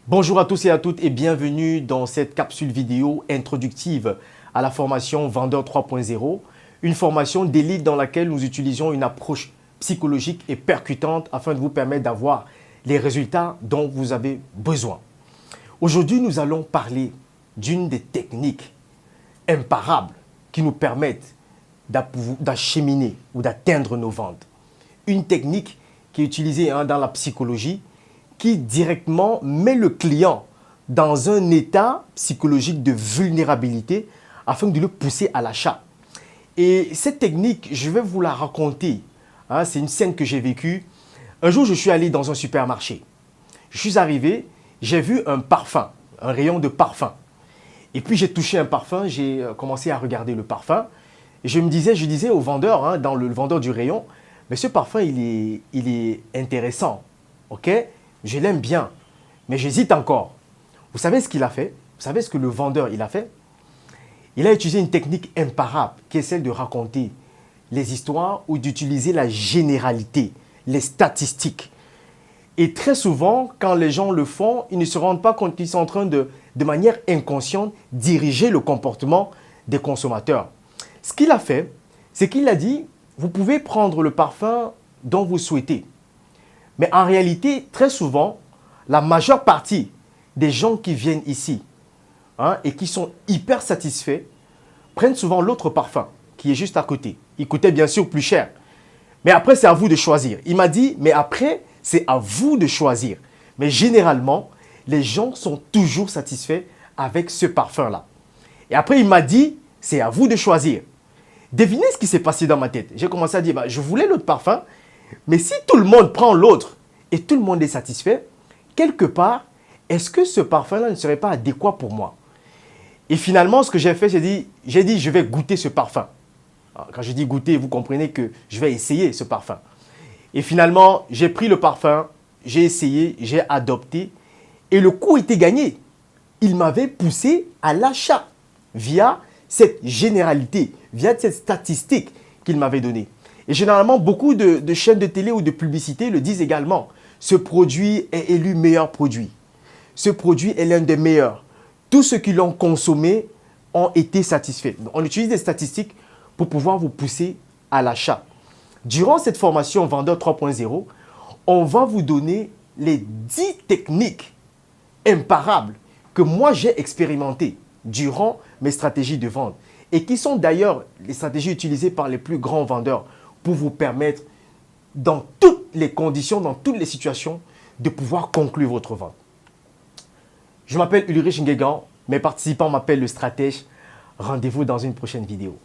Bonjour à tous et à toutes et bienvenue dans cette capsule vidéo introductive à la formation Vendeur 3.0, une formation d'élite dans laquelle nous utilisons une approche psychologique et percutante afin de vous permettre d'avoir les résultats dont vous avez besoin. Aujourd'hui, nous allons parler d'une des techniques imparables qui nous permettent d'acheminer ou d'atteindre nos ventes. Une technique qui est utilisée dans la psychologie qui directement met le client dans un état psychologique de vulnérabilité afin de le pousser à l'achat. Et cette technique, je vais vous la raconter. C'est une scène que j'ai vécue. Un jour, je suis allé dans un supermarché. Je suis arrivé, j'ai vu un parfum, un rayon de parfum. Et puis j'ai touché un parfum, j'ai commencé à regarder le parfum. Et je disais au vendeur, dans le vendeur du rayon, mais ce parfum, il est intéressant. Ok? Je l'aime bien, mais j'hésite encore. Vous savez ce qu'il a fait? Vous savez ce que le vendeur il a fait? Il a utilisé une technique imparable qui est celle de raconter les histoires ou d'utiliser la généralité, les statistiques. Et très souvent, quand les gens le font, ils ne se rendent pas compte qu'ils sont en train de manière inconsciente, diriger le comportement des consommateurs. Ce qu'il a fait, c'est qu'il a dit, vous pouvez prendre le parfum dont vous souhaitez. Mais en réalité, très souvent, la majeure partie des gens qui viennent ici et qui sont hyper satisfaits prennent souvent l'autre parfum qui est juste à côté. Il coûtait bien sûr plus cher. Mais après, c'est à vous de choisir. Il m'a dit, mais après, c'est à vous de choisir. Mais généralement, les gens sont toujours satisfaits avec ce parfum-là. Et après, il m'a dit, c'est à vous de choisir. Devinez ce qui s'est passé dans ma tête. J'ai commencé à dire, je voulais l'autre parfum, mais si tout le monde prend l'autre et tout le monde est satisfait, quelque part, est-ce que ce parfum-là ne serait pas adéquat pour moi? Et finalement, ce que j'ai fait, j'ai dit, je vais goûter ce parfum. Alors, quand je dis goûter, vous comprenez que je vais essayer ce parfum. Et finalement, j'ai pris le parfum, j'ai essayé, j'ai adopté et le coup était gagné. Il m'avait poussé à l'achat via cette généralité, via cette statistique qu'il m'avait donnée. Et généralement, beaucoup de chaînes de télé ou de publicité le disent également. Ce produit est élu meilleur produit. Ce produit est l'un des meilleurs. Tous ceux qui l'ont consommé ont été satisfaits. On utilise des statistiques pour pouvoir vous pousser à l'achat. Durant cette formation Vendeur 3.0, on va vous donner les 10 techniques imparables que moi j'ai expérimentées durant mes stratégies de vente et qui sont d'ailleurs les stratégies utilisées par les plus grands vendeurs pour vous permettre, dans toutes les conditions, dans toutes les situations, de pouvoir conclure votre vente. Je m'appelle Ulrich Nguégan, mes participants m'appellent le stratège. Rendez-vous dans une prochaine vidéo.